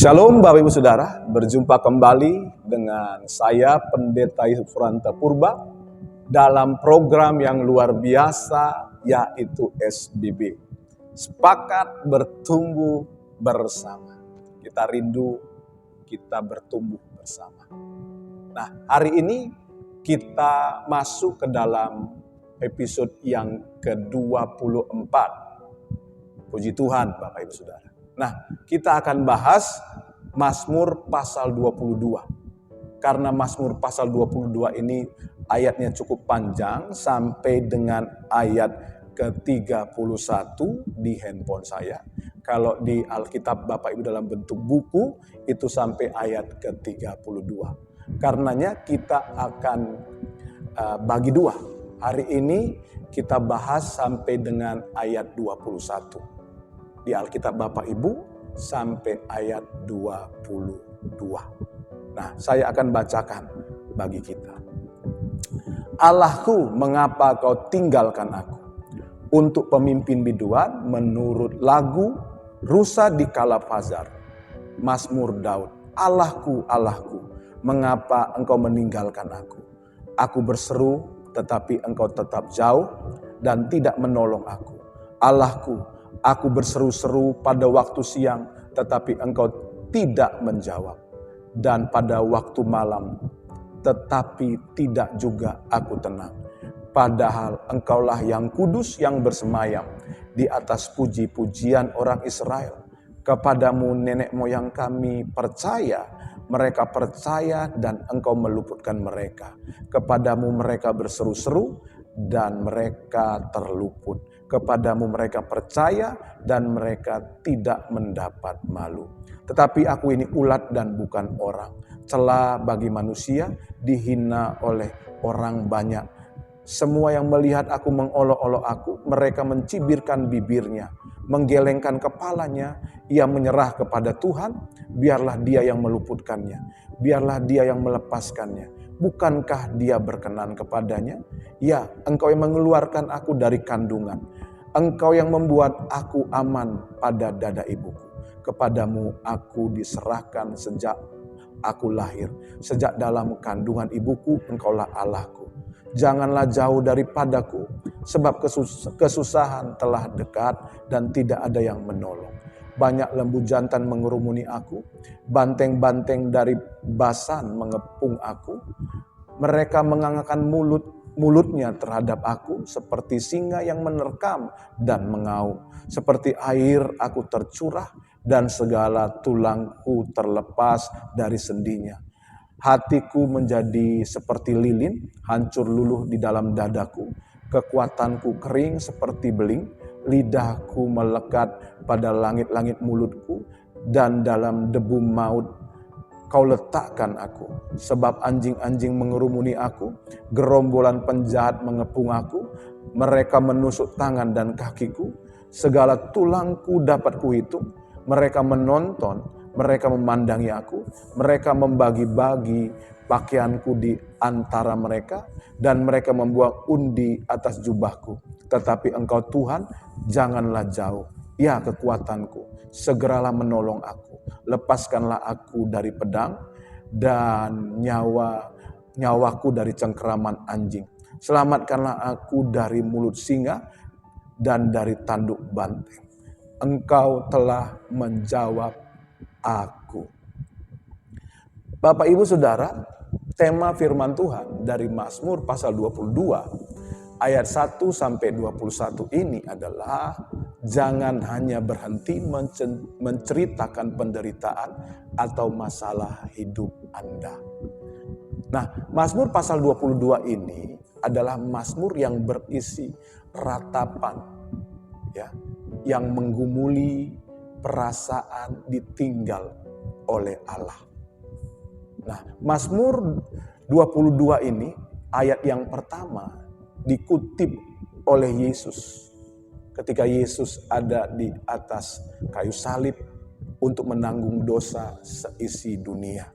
Shalom Bapak Ibu Saudara, berjumpa kembali dengan saya Pendeta Yusufranta Purba dalam program yang luar biasa yaitu SBB. Sepakat bertumbuh bersama. Kita rindu, kita bertumbuh bersama. Nah, hari ini kita masuk ke dalam episode yang ke-24. Puji Tuhan Bapak Ibu Saudara. Nah, kita akan bahas Mazmur pasal 22. Karena Mazmur pasal 22 ini ayatnya cukup panjang sampai dengan ayat ke-31 di handphone saya. Kalau di Alkitab Bapak Ibu dalam bentuk buku itu sampai ayat ke-32. Karenanya kita akan bagi dua. Hari ini kita bahas sampai dengan ayat 21. Di Alkitab Bapak Ibu sampai ayat 22. Nah, saya akan bacakan bagi kita. Allahku, mengapa kau tinggalkan aku? Untuk pemimpin biduan menurut lagu Rusa di Kala Fazar. Mazmur Daud. Allahku, Allahku, mengapa engkau meninggalkan aku? Aku berseru tetapi engkau tetap jauh dan tidak menolong aku. Allahku, aku berseru-seru pada waktu siang, tetapi engkau tidak menjawab. Dan pada waktu malam, tetapi tidak juga aku tenang. Padahal engkaulah yang kudus yang bersemayam di atas puji-pujian orang Israel. Kepadamu nenek moyang kami percaya, mereka percaya dan engkau meluputkan mereka. Kepadamu mereka berseru-seru dan mereka terluput. Kepadamu mereka percaya dan mereka tidak mendapat malu. Tetapi aku ini ulat dan bukan orang. Celah bagi manusia, dihina oleh orang banyak. Semua yang melihat aku mengolok-olok aku, mereka mencibirkan bibirnya, menggelengkan kepalanya. Ia menyerah kepada Tuhan, biarlah dia yang meluputkannya, biarlah dia yang melepaskannya. Bukankah dia berkenan kepadanya? Ya, engkau yang mengeluarkan aku dari kandungan. Engkau yang membuat aku aman pada dada ibuku. Kepadamu aku diserahkan sejak aku lahir. Sejak dalam kandungan ibuku, engkaulah Allahku. Janganlah jauh daripadaku, sebab kesusahan telah dekat dan tidak ada yang menolong. Banyak lembu jantan mengerumuni aku, banteng-banteng dari Basan mengepung aku. Mereka mengangkat mulutnya terhadap aku, seperti singa yang menerkam dan mengaum. Seperti air aku tercurah dan segala tulangku terlepas dari sendinya. Hatiku menjadi seperti lilin, hancur luluh di dalam dadaku. Kekuatanku kering seperti beling, lidahku melekat pada langit-langit mulutku, dan dalam debu maut kau letakkan aku. Sebab anjing-anjing mengerumuni aku, gerombolan penjahat mengepung aku, mereka menusuk tangan dan kakiku, segala tulangku dapat kuhitung, mereka menonton, mereka memandangi aku, mereka membagi-bagi pakaianku di antara mereka, dan mereka membuang undi atas jubahku. Tetapi engkau Tuhan, janganlah jauh, ya kekuatanku, segeralah menolong aku. Lepaskanlah aku dari pedang dan nyawaku dari cengkeraman anjing. Selamatkanlah aku dari mulut singa dan dari tanduk banteng. Engkau telah menjawab aku. Bapak Ibu Saudara, tema firman Tuhan dari Mazmur pasal 22 ayat 1 sampai 21 ini adalah jangan hanya berhenti menceritakan penderitaan atau masalah hidup Anda. Nah, Mazmur pasal 22 ini adalah Mazmur yang berisi ratapan, ya, yang menggumuli perasaan ditinggal oleh Allah. Nah, Mazmur 22 ini ayat yang pertama dikutip oleh Yesus ketika Yesus ada di atas kayu salib untuk menanggung dosa seisi dunia.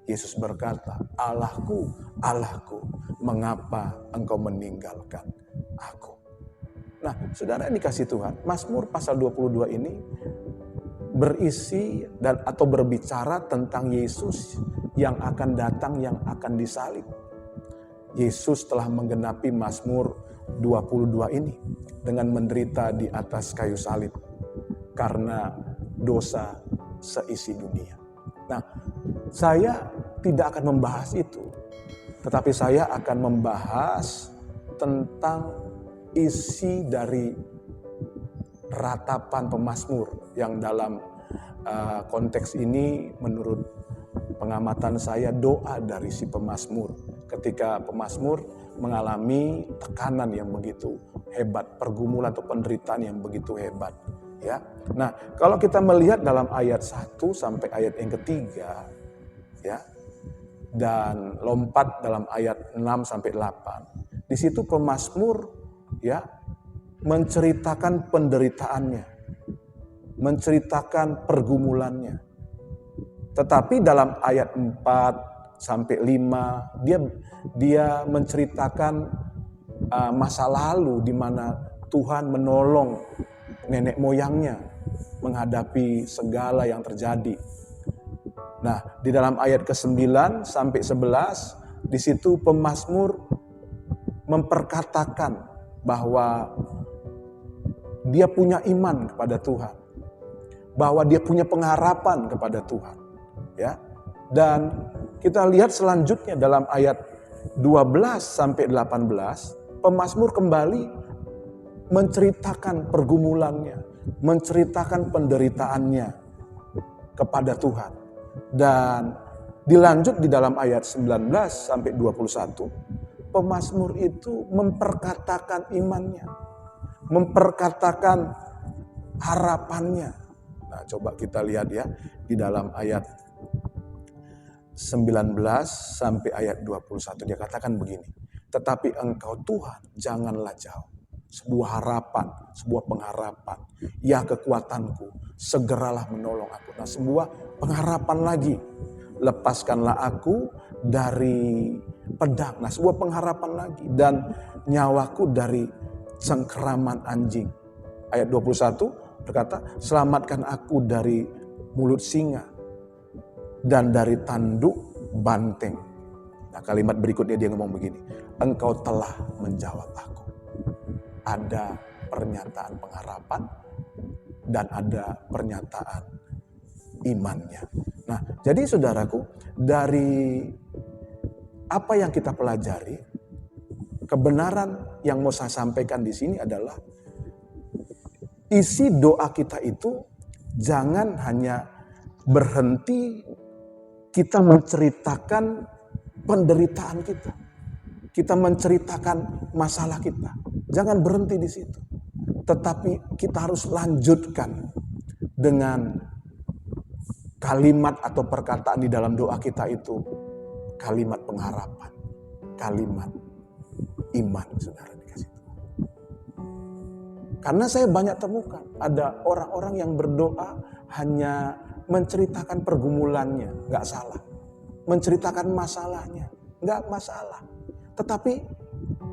Yesus berkata, Allahku, Allahku, mengapa engkau meninggalkan aku? Nah, saudara yang dikasih Tuhan, Mazmur pasal 22 ini berisi dan atau berbicara tentang Yesus yang akan datang, yang akan disalib. Yesus telah menggenapi Mazmur 22 ini dengan menderita di atas kayu salib karena dosa seisi dunia. Nah, saya tidak akan membahas itu, tetapi saya akan membahas tentang isi dari ratapan pemazmur yang dalam konteks ini menurut pengamatan saya doa dari si pemazmur ketika pemazmur mengalami tekanan yang begitu hebat, pergumulan atau penderitaan yang begitu hebat, ya. Nah, kalau kita melihat dalam ayat 1 sampai ayat yang ketiga, ya, dan lompat dalam ayat 6 sampai 8, di situ pemazmur, ya, menceritakan penderitaannya, menceritakan pergumulannya. Tetapi dalam ayat 4 sampai 5 dia menceritakan masa lalu di mana Tuhan menolong nenek moyangnya menghadapi segala yang terjadi. Nah, di dalam ayat ke-9 sampai 11 di situ pemazmur memperkatakan bahwa dia punya iman kepada Tuhan, bahwa dia punya pengharapan kepada Tuhan, ya. Dan kita lihat selanjutnya dalam ayat 12 sampai 18, pemazmur kembali menceritakan pergumulannya, menceritakan penderitaannya kepada Tuhan. Dan dilanjut di dalam ayat 19 sampai 21, pemazmur itu memperkatakan imannya, memperkatakan harapannya. Nah, coba kita lihat ya di dalam ayat 19 sampai ayat 21 dia katakan begini. Tetapi Engkau Tuhan janganlah jauh. Sebuah harapan, sebuah pengharapan. Ya kekuatanku, segeralah menolong aku. Nah, sebuah pengharapan lagi. Lepaskanlah aku dari pedang. Nah, sebuah pengharapan lagi. Dan nyawaku dari cengkeraman anjing. Ayat 21 berkata, selamatkan aku dari mulut singa dan dari tanduk banteng. Nah, kalimat berikutnya dia ngomong begini, Engkau telah menjawab aku. Ada pernyataan pengharapan dan ada pernyataan imannya. Nah, jadi saudaraku, dari apa yang kita pelajari, kebenaran yang mau saya sampaikan di sini adalah isi doa kita itu jangan hanya berhenti kita menceritakan penderitaan kita. Kita menceritakan masalah kita. Jangan berhenti di situ. Tetapi kita harus lanjutkan dengan kalimat atau perkataan di dalam doa kita itu. Kalimat pengharapan. Kalimat iman, saudara dikasih Tuhan. Karena saya banyak temukan ada orang-orang yang berdoa hanya menceritakan pergumulannya, nggak salah. Menceritakan masalahnya, nggak masalah. Tetapi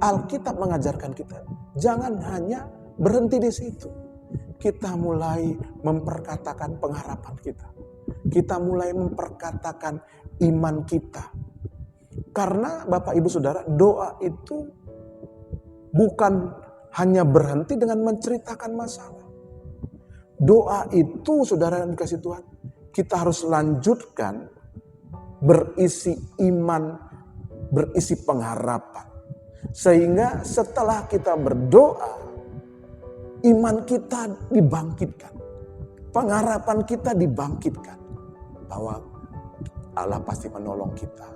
Alkitab mengajarkan kita, jangan hanya berhenti di situ. Kita mulai memperkatakan pengharapan kita. Kita mulai memperkatakan iman kita. Karena Bapak Ibu Saudara, doa itu bukan hanya berhenti dengan menceritakan masalah. Doa itu, saudara yang dikasih Tuhan, kita harus lanjutkan berisi iman, berisi pengharapan. Sehingga setelah kita berdoa, iman kita dibangkitkan. Pengharapan kita dibangkitkan. Bahwa Allah pasti menolong kita.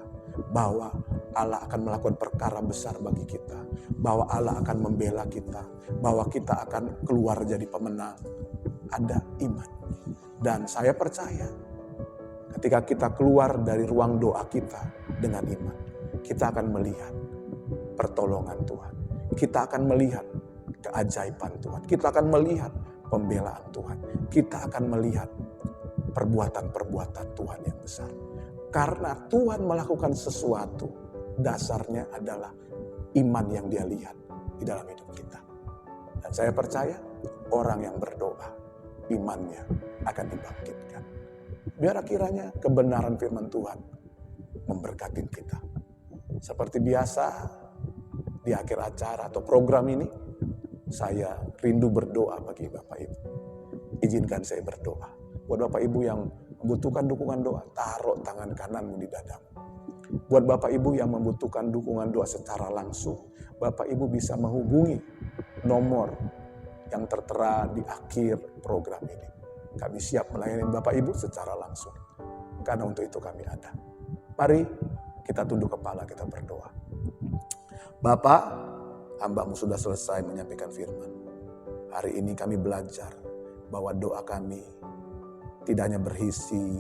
Bahwa Allah akan melakukan perkara besar bagi kita. Bahwa Allah akan membela kita. Bahwa kita akan keluar jadi pemenang. Ada iman. Dan saya percaya ketika kita keluar dari ruang doa kita dengan iman, kita akan melihat pertolongan Tuhan. Kita akan melihat keajaiban Tuhan. Kita akan melihat pembelaan Tuhan. Kita akan melihat perbuatan-perbuatan Tuhan yang besar. Karena Tuhan melakukan sesuatu, dasarnya adalah iman yang dia lihat di dalam hidup kita. Dan saya percaya orang yang berdoa, imannya akan dibangkitkan. Biar kiranya kebenaran firman Tuhan memberkati kita. Seperti biasa di akhir acara atau program ini, saya rindu berdoa bagi Bapak Ibu. Izinkan saya berdoa. Buat Bapak Ibu yang membutuhkan dukungan doa, taruh tangan kananmu di dadamu. Buat Bapak Ibu yang membutuhkan dukungan doa secara langsung, Bapak Ibu bisa menghubungi nomor yang tertera di akhir program ini. Kami siap melayani Bapak Ibu secara langsung. Karena untuk itu kami ada. Mari kita tunduk kepala, kita berdoa. Bapak, hamba-Mu sudah selesai menyampaikan firman. Hari ini kami belajar bahwa doa kami tidak hanya berisi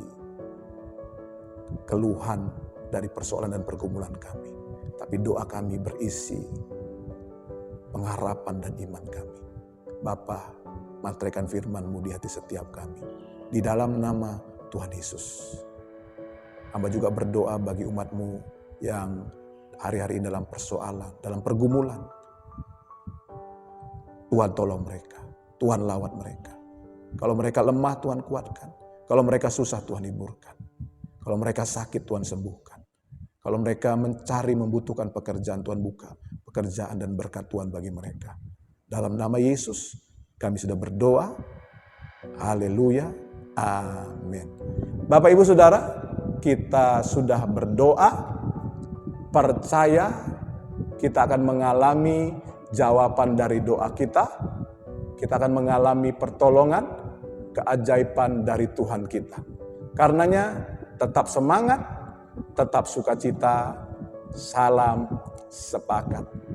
keluhan dari persoalan dan pergumulan kami, tapi doa kami berisi pengharapan dan iman kami. Bapa, mantraikan firman-Mu di hati setiap kami. Di dalam nama Tuhan Yesus. Hamba juga berdoa bagi umat-Mu yang hari-hari ini dalam persoalan, dalam pergumulan. Tuhan tolong mereka, Tuhan lawat mereka. Kalau mereka lemah, Tuhan kuatkan. Kalau mereka susah, Tuhan hiburkan. Kalau mereka sakit, Tuhan sembuhkan. Kalau mereka mencari, membutuhkan pekerjaan, Tuhan buka pekerjaan dan berkat Tuhan bagi mereka. Dalam nama Yesus, kami sudah berdoa. Haleluya. Amin. Bapak Ibu Saudara, kita sudah berdoa. Percaya kita akan mengalami jawaban dari doa kita. Kita akan mengalami pertolongan, keajaiban dari Tuhan kita. Karenanya tetap semangat, tetap sukacita. Salam sepakat.